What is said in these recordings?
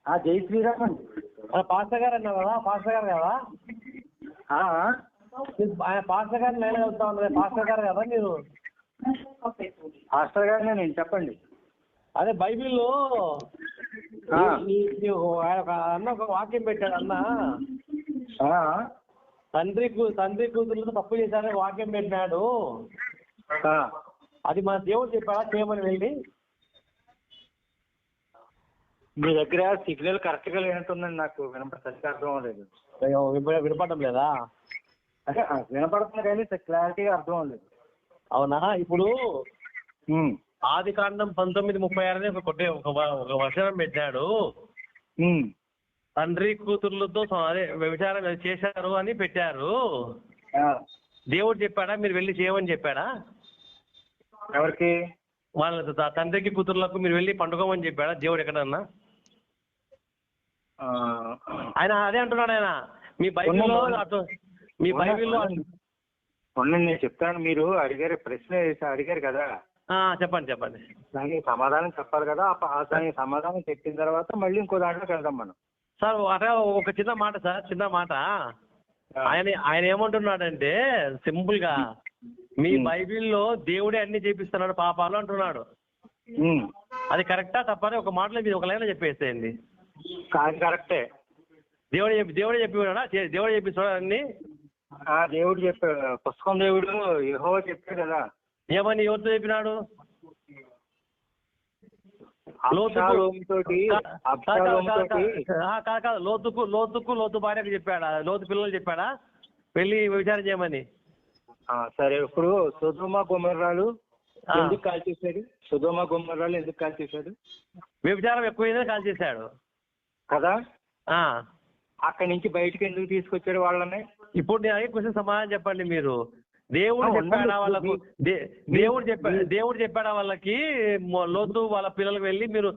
జై శ్రీరామ్ అండి. పాస్టర్ గారు అన్నా కదా, పాస్టర్ గారు కదా? పాస్టర్ గారిని నేను వెళ్తా ఉన్నది. పాస్టర్ గారు కదా మీరు? పాస్టర్ గారు నేను చెప్పండి. అదే బైబిల్లో అన్న ఒక వాక్యం పెట్టాడు అన్న. తండ్రి కూతురులతో తప్పు చేశారని వాక్యం పెట్టినాడు. అది మన దేవుడు చెప్పాడా చేయమని వెళ్ళి? మీ దగ్గర సిగ్నల్ కరెక్ట్ గా లేనట్టుందండి. నాకు సరిగ్గా అర్థం అవ్వలేదు. వినపడడం లేదా? అంటే వినపడుతుంది కానీ క్లారిటీగా అర్థం అవ్వలేదు. అవునా? ఇప్పుడు ఆదికాండం 19:36 ఒక వచనం పెట్టాడు. తండ్రి కూతుర్లతో అదే వ్యభిచారం చేశారు అని పెట్టారు. దేవుడు చెప్పాడా మీరు వెళ్ళి చేయమని చెప్పాడా? ఎవరికి? వాళ్ళ తండ్రికి కూతుర్లకు మీరు వెళ్ళి పండుకోమని చెప్పాడా దేవుడు ఎక్కడన్నా? ఆయన అదే అంటున్నాడు. ఆయన మీ బైబిల్లో నేను చెప్తాను. మీరు అడిగారు, ప్రశ్న అడిగారు కదా. చెప్పండి. దానికి సమాధానం చెప్పాలి కదా. దానికి సమాధానం చెప్పిన తర్వాత మళ్ళీ ఇంకో దాంట్లోకి వెళ్దాం మనం. సార్ అదే ఒక చిన్న మాట. ఆయన ఏమంటున్నాడంటే సింపుల్ గా మీ బైబిల్లో దేవుడే అన్ని చేపిస్తున్నాడు పాపాలు అంటున్నాడు. అది కరెక్టా తప్పని ఒక మాటలో మీరు ఒక లైన్ చెప్పేసేయండి. కరెక్టే. దేవుడే చెప్పినాడా? దేవుడే చెప్పిస్తున్నాడు అన్ని. దేవుడు చెప్పాడు. పుస్తకం దేవుడు యెహోవా చెప్పాడు కదా. ఏమని ఎవరితో చెప్పినాడు? లోతు భార్యకు చెప్పాడా? లోతు పిల్లలు చెప్పాడా వెళ్ళి విచారం చేయమని? సరే, ఇప్పుడు సొదొమ గొమొర్రాలు ఎందుకు కాల్ చేశాడు? సొదొమ గొమొర్రాలు ఎందుకు కాల్ చేశాడు? వ్యభిచారం ఎక్కువైందని కాల్ చేశాడు కదా. అక్కడి నుంచి బయటకు ఎందుకు తీసుకొచ్చాడు వాళ్ళని? ఇప్పుడు నేను అదే క్వశ్చన్ సమాధానం చెప్పండి మీరు. దేవుడు చెప్పాడా వాళ్ళకు? దేవుడు చెప్పాడా వాళ్ళకి లోతు వాళ్ళ పిల్లలకు వెళ్ళి మీరు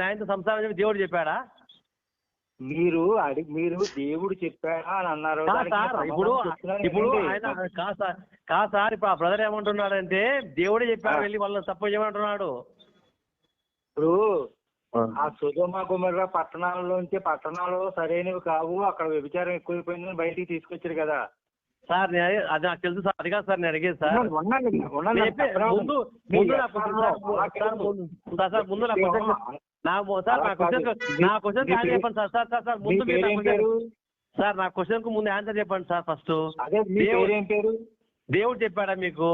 ఆయనతో సంసారం చెప్పి దేవుడు చెప్పాడా? మీరు దేవుడు చెప్పాడా అని అన్నారు. ఇప్పుడు ఆయన కాదు సార్. ఇప్పుడు ఆ బ్రదర్ ఏమంటున్నాడంటే దేవుడే చెప్పాడు వెళ్ళి వాళ్ళని తప్పు చేయమంటున్నాడు. ఇప్పుడు ఆ సొదొమ గొమొర్రా పట్టణాల్లో సరైనవి కావు, అక్కడ వ్యభిచారం ఎక్కువైపోయిందని బయటికి తీసుకొచ్చారు కదా సార్. అది నాకు తెలుసు సార్. అది కాదు సార్ నేను అడిగేది సార్. నా క్వశ్చన్ కు ముందు ఆన్సర్ చెప్పండి సార్. ఫస్ట్ దేవుడు చెప్పాడా మీకు?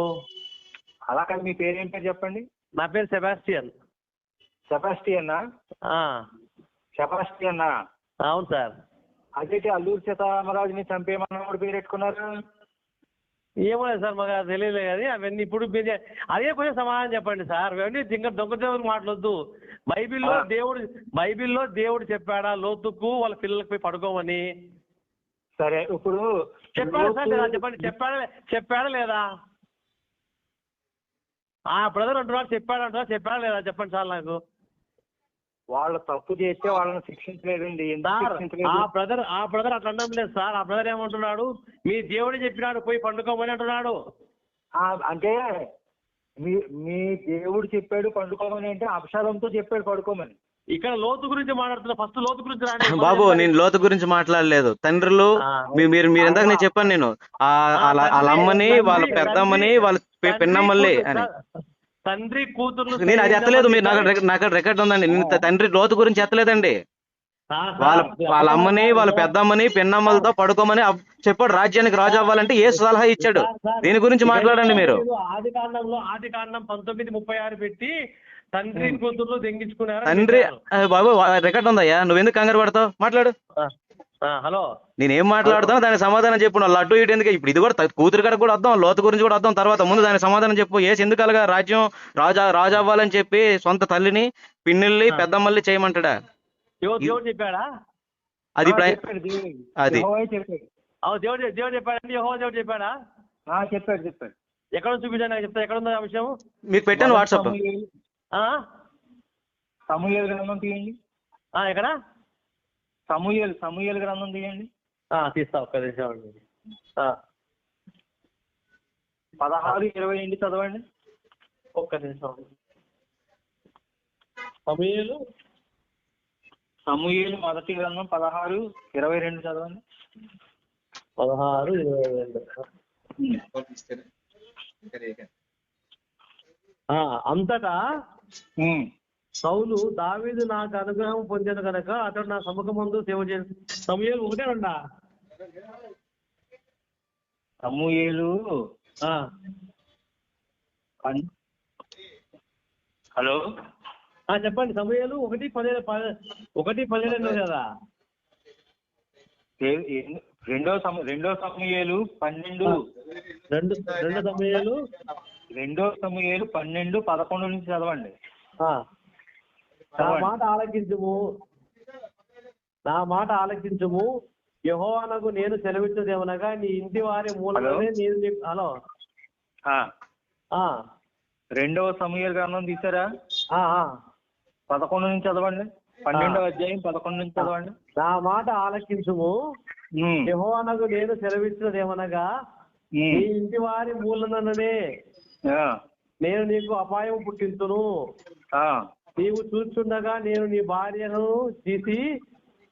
అలా కాదు, మీ పేరు ఏం పేరు చెప్పండి. నా పేరు సెబాస్టియన్. సెబాస్టియన్నా? అవును సార్. అదేంటి అల్లూరి సీతారామరాజుని చంపేమన్నప్పుడు పేరు పెట్టుకున్నారు? ఏమో లేదు సార్, మాకు తెలియలేదు. కానీ అవన్నీ ఇప్పుడు అదే కొంచెం సమాధానం చెప్పండి సార్. అవన్నీ దొంగ దేవుడు మాట్లాడొద్దు. బైబిల్లో దేవుడు చెప్పాడా లోతుకు వాళ్ళ పిల్లలకు పోయి పడుకోమని? సరే, ఇప్పుడు చెప్పాడు సార్ లేదా చెప్పండి. చెప్పాడా లేదా? ఆ బ్రదర్ అంటున్నాడు చెప్పాడా లేదా చెప్పండి సార్ నాకు. వాళ్ళు తప్పు చేస్తే వాళ్ళని శిక్షించలేదండి. ఆ బ్రదర్ అట్లా అనడం లేదు సార్. ఆ బ్రదర్ ఏమంటున్నాడు? మీ దేవుడే చెప్పినాడు పోయి పండుకోమని అంటున్నాడు. అంటే మీ దేవుడు చెప్పాడు పండుకోమని అంటే అబ్షాలోముతో చెప్పాడు పడుకోమని. ఇక్కడ లోతు గురించి మాట్లాడుతున్నా. ఫస్ట్ లోతు గురించి రాండి బాబు. నేను లోతు గురించి మాట్లాడలేదు. తండ్రులు మీరు ఇందాక నేను చెప్పాను. నేను వాళ్ళ అమ్మని, వాళ్ళ పెద్దమ్మని, వాళ్ళ పిన్నమ్మల్ని అని. తండ్రి కూతురు నేను అది ఎత్తలేదు. మీరు నాకు రికార్డ్ ఉందండి. నేను తండ్రి లోతు గురించి ఎత్తలేదండి. వాళ్ళ అమ్మని, వాళ్ళ పెద్దమ్మని, పిన్నమ్మలతో పడుకోమని చెప్పాడు. రాజ్యానికి రాజు అవ్వాలంటే ఏ సలహా ఇచ్చాడు? దీని గురించి మాట్లాడండి మీరు. ఆదికాండం 19:36 పెట్టి తండ్రి కూతురు దెంగించుకున్నారు. తండ్రి బాబు రికార్డ్ ఉందయ్యా. నువ్వెందుకు కంగారు పడతావు? మాట్లాడు. హలో, నేనేం మాట్లాడుతాను దానికి సమాధానం చెప్పు. నువ్వు అటు ఇటు ఎందుకు? ఇప్పుడు ఇది కూడా కూతురు గారికి కూడా వద్దాం, లోతు గురించి కూడా వద్దాం. తర్వాత ముందు దానికి సమాధానం చెప్పు. ఎందుకు అలాగా రాజ్యం రాజు అవ్వాలని చెప్పి సొంత తల్లిని, పిన్నిల్ని, పెద్దమ్మల్ని చేయమంటాడా? దేవుడు చెప్పాడా? అది అది దేవుడు చెప్పాడండి. దేవుడు చెప్పాడా? చెప్పాడు. ఎక్కడ చూపించాను నాకు చెప్తా. ఎక్కడ ఉందో ఆ విషయం మీకు పెట్టాను వాట్సాప్. సమూయేలు గ్రంథం తీయండి. ఎక్కడ? సమూయేలు గ్రంథం తీయండి. తీస్తా. ఒక్క నిమిషం. 16-20 చదవండి. ఒక్క నిమిషం. సమూయేలు సమూయేలు మొదటి గ్రంథం 16:22 చదవండి. 16:22. అంతటా సౌలు, దావీదు నాకు అనుగ్రహం పొందిన కనుక అతడు నా సముఖమందు సేవ చేసి. సమూయేలు 1:2. సమూయేలు హలో చెప్పండి. సమూయేలు 1:17 కదా. రెండో సమూయేలు 12. రెండో సమూయేలు 12:11 నుంచి చదవండి. నా మాట ఆలకించుము. యెహోవానకు నేను సెలవిచ్చేదేమనగా నీ ఇంటి వారి మూలమే నేను. హలో, రెండవ సమూయేలు గ్రంథం తీసారా? 11 నుంచి చదవండి. 12వ అధ్యాయం 11 నుంచి చదవండి. నా మాట ఆలకించుము. యెహోవానకు నేను సెలవిచ్చినదేమనగా నీ ఇంటి వారి మూలననే నేను నీకు అపాయం పుట్టించును. నీవు చూస్తుండగా నేను నీ భార్యను తీసి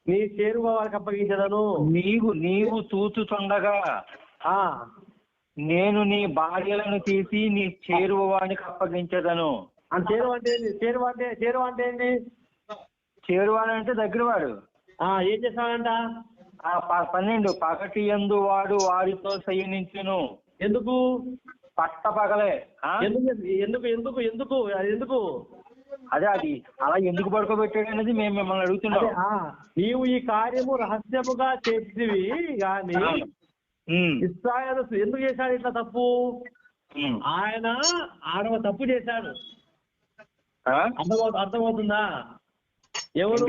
నీ చేరువ వారికి అప్పగించదను. నీవు చూచుచుండగా నేను నీ భార్యలను తీసి నీ చేరువ వారికి అప్పగించదను. చేరువ అంటే ఏంటి? చేరువ అంటే ఏంటి? చేరువాడు అంటే దగ్గరవాడు. ఏం చేస్తాడంట? 12 పగటి యందు వాడు వారితో శయనించును. ఎందుకు? పట్ట పగలే. ఎందుకు అదే అది అలా ఎందుకు పడుకోబెట్టాడు అనేది మేము మిమ్మల్ని అడుగుతున్నాం. నీవు ఈ కార్యము రహస్యముగా చేసివి గాని ఇశ్రాయేలు ఎందుకు చేశాడు ఇట్లా తప్పు? ఆయన ఆడవ తప్పు చేశాడు. అర్థమవుతుందా? ఎవరు?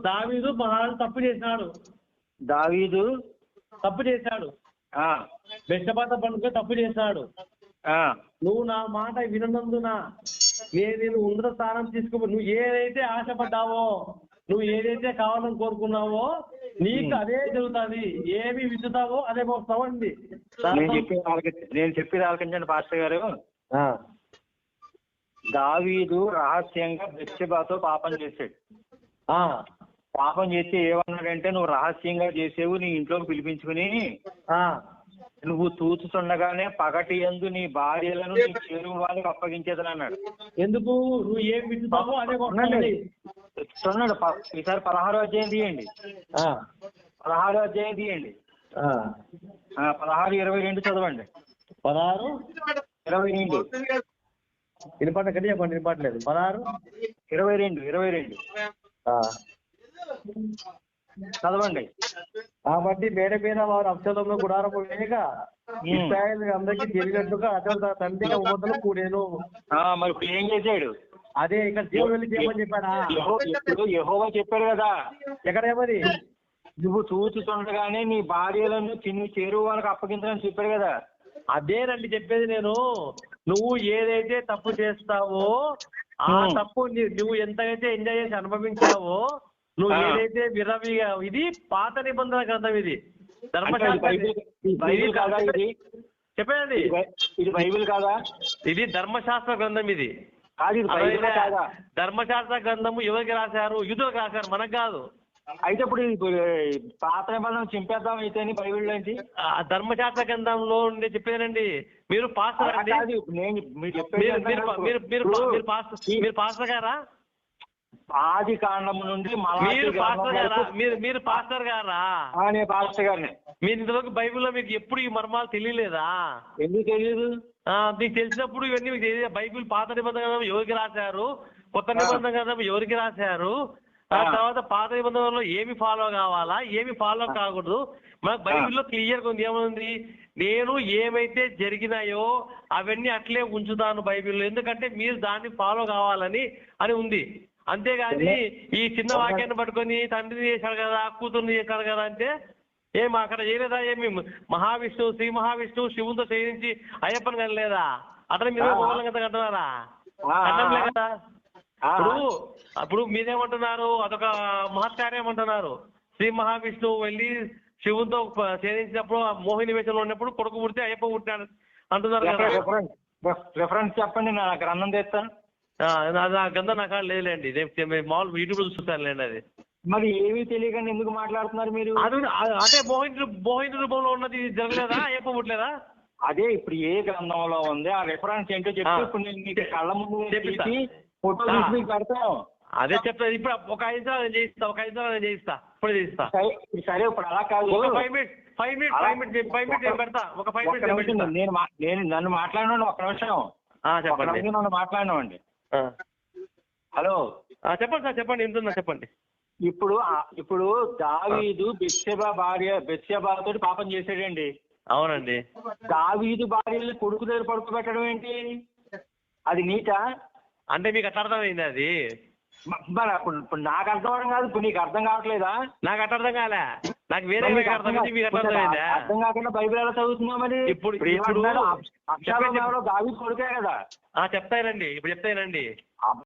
దావీదు మహారాజు తప్పు చేశాడు. తప్పు చేశాడు. బెట్టబాత పండుగ తప్పు చేశాడు. నువ్వు నా మాట వినందున నేను ఉన్నత స్థానం తీసుకో. నువ్వు ఏదైతే ఆశపడ్డావో, నువ్వు ఏదైతే కావాలని కోరుకున్నావో నీకు అదే జరుగుతుంది. ఏమి విచ్చుతావో అదే పోస్తావండి. నేను చెప్పేది ఆలకించండి పాస్టర్ గారు. దావీదు రహస్యంగా బెత్షెబాతో పాపం చేశాడు. పాపం చేసి ఏమన్నాడంటే, నువ్వు రహస్యంగా చేసేవు, నీ ఇంట్లోకి పిలిపించుకుని నువ్వు చూస్తుండగానే పగటి యందు నీ భార్యలను నీ చేరువ వాళ్ళకి అప్పగించేదని అన్నాడు. ఎందుకు? నువ్వు ఏం వింటున్నావో అదే చూడండి. ఈసారి 16వ అధ్యాయం తీయండి. 16వ అధ్యాయం తీయండి. 16:22 చదవండి. 16:22 వినపడకండి, చెప్పండి. వినపడలేదు. 16:22 చదవండి. కాబట్టి మేడ మీద వారు అబ్షాలోము గుడారము వేయగా ఇశ్రాయేలు అందరికీ తెలియనట్టుగా అతడు తన తండ్రిగా ఉపదలు కూడాను. మరి ఏం చేశాడు? అదే ఇక్కడ దేవుడు వెళ్ళి చేయమని చెప్పాడా? యెహోవా చెప్పాడు కదా. ఎక్కడ ఏమని? నువ్వు చూస్తుండగానే నీ భార్యలను చిన్ని చేరువ వాళ్ళకి అప్పగించని చెప్పాడు కదా. అదేనండి చెప్పేది నేను. నువ్వు ఏదైతే తప్పు చేస్తావో ఆ తప్పు నువ్వు ఎంతైతే ఎంజాయ్ చేసి అనుభవించావో, నువ్వు ఏదైతే విరవిగా, ఇది పాత నిబంధన గ్రంథం. ఇది ధర్మశాస్త్ర చెప్పండి. ఇది బైబిల్ కాదా? ఇది ధర్మశాస్త్ర గ్రంథం. ఇది ధర్మశాస్త్ర గ్రంథము ఎవరికి రాశారు? యూదులకు రాశారు, మనకు కాదు. అయితే ఇప్పుడు పాత నిబంధన చింపేద్దాం అయితే బైబిల్ నుంచి. ధర్మశాస్త్ర గ్రంథంలో ఉండే చెప్పేదండి. మీరు పాస్టర్ అండి? మీరు పాస్టర్ గారా? ఆది కాండం నుండి మీరు పాస్టర్ గారా? మీరు పాస్టర్ గారా? నేను పాస్టర్ గారిని. మీరు ఇంతవరకు బైబిల్లో మీకు ఎప్పుడు ఈ మర్మాలు తెలియలేదా? ఎందుకు తెలియదు? మీకు తెలిసినప్పుడు ఇవన్నీ మీకు తెలియదు. బైబిల్ పాత నిబంధన గ్రంథం ఎవరికి రాశారు, కొత్త నిబంధన గ్రంథం ఎవరికి రాశారు, ఆ తర్వాత పాత నిబంధనలో ఏమి ఫాలో కావాలా, ఏమి ఫాలో కాకూడదు, మనకు బైబిల్లో క్లియర్ గా ఉంది. ఏముంది? నేను ఏమైతే జరిగినాయో అవన్నీ అట్లే ఉంచుతాను బైబిల్లో, ఎందుకంటే మీరు దాన్ని ఫాలో కావాలని అని ఉంది. అంతేగాని ఈ చిన్న వాక్యాన్ని పట్టుకొని తండ్రిని చేశాడు కదా, కూతుర్ని చేశాడు కదా అంటే ఏం అక్కడ చేయలేదా? ఏమి మహావిష్ణువు, శ్రీ మహావిష్ణువు శివునితో చేయించి అయ్యప్పని కనలేదా? అతను మీరు గోపాలం కదా కంటున్నారా? కట్టంలే కదా. అప్పుడు మీరేమంటున్నారు? అదొక మహత్కార్యం అంటున్నారు. శ్రీ మహావిష్ణువు వెళ్ళి శివునితో చేయించినప్పుడు మోహిని వేషంలో ఉన్నప్పుడు కొడుకు పుడితే అయ్యప్ప పుట్టాడు అంటున్నారు కదా. రిఫరెన్స్ చెప్పండి, నాకు అన్నం తెస్తాను. నా గంధం నా కాడ లేదులేండి, మామూలు యూట్యూబ్ చూస్తానులేండి అది. మరి ఏమీ తెలియకండి ఎందుకు మాట్లాడుతున్నారు మీరు? అదే మోహిని రూపంలో ఉన్నది జరగలేదా? ఏ పోవట్లేదా? అదే ఇప్పుడు ఏ గ్రంథంలో ఉంది ఆ రిఫరెన్స్ ఏంటో చెప్పి ఇప్పుడు నేను మీకు కళ్ళ ముందు ఫోటో తీసి మీకు పెడతాను. అదే చెప్తా. ఇప్పుడు ఒక 5 నిమిషాలు నేను చేయిస్తా, ఒక 5 నిమిషాలు నేను చేయిస్తా, ఇప్పుడు చేయిస్తా. సరే ఇప్పుడు అలా కాదు, ఒక 5 మినిట్స్ నేను పెడతా. ఒక 5 మినిట్స్ నేను నన్ను మాట్లాడినాను. ఒక్క నిమిషం చెప్పండి. నన్ను మాట్లాడినామండి. హలో చెప్పండి సార్, చెప్పండి, వింటున్నా, చెప్పండి. ఇప్పుడు దావీదు బెత్షెబాతో పాపం చేసాడండి. అవునండి. దావీదు భార్యని కొడుకు దగ్గర పడుకోబెట్టడం ఏంటి? అది నీటా? అంటే మీకు అట్లా అర్థమైంది అది? మరి ఇప్పుడు నాకు అర్థం అవడం కాదు, ఇప్పుడు నీకు అర్థం కావట్లేదా? నాకు అట్లా అర్థం కాలే, నాకు వేరే అర్థం కాకుండా బైబిల్ ఎలా చదువుతున్నావు మరి? ఇప్పుడు దావీదు కొడుకే కదా. చెప్తానండి, ఇప్పుడు చెప్తానండి.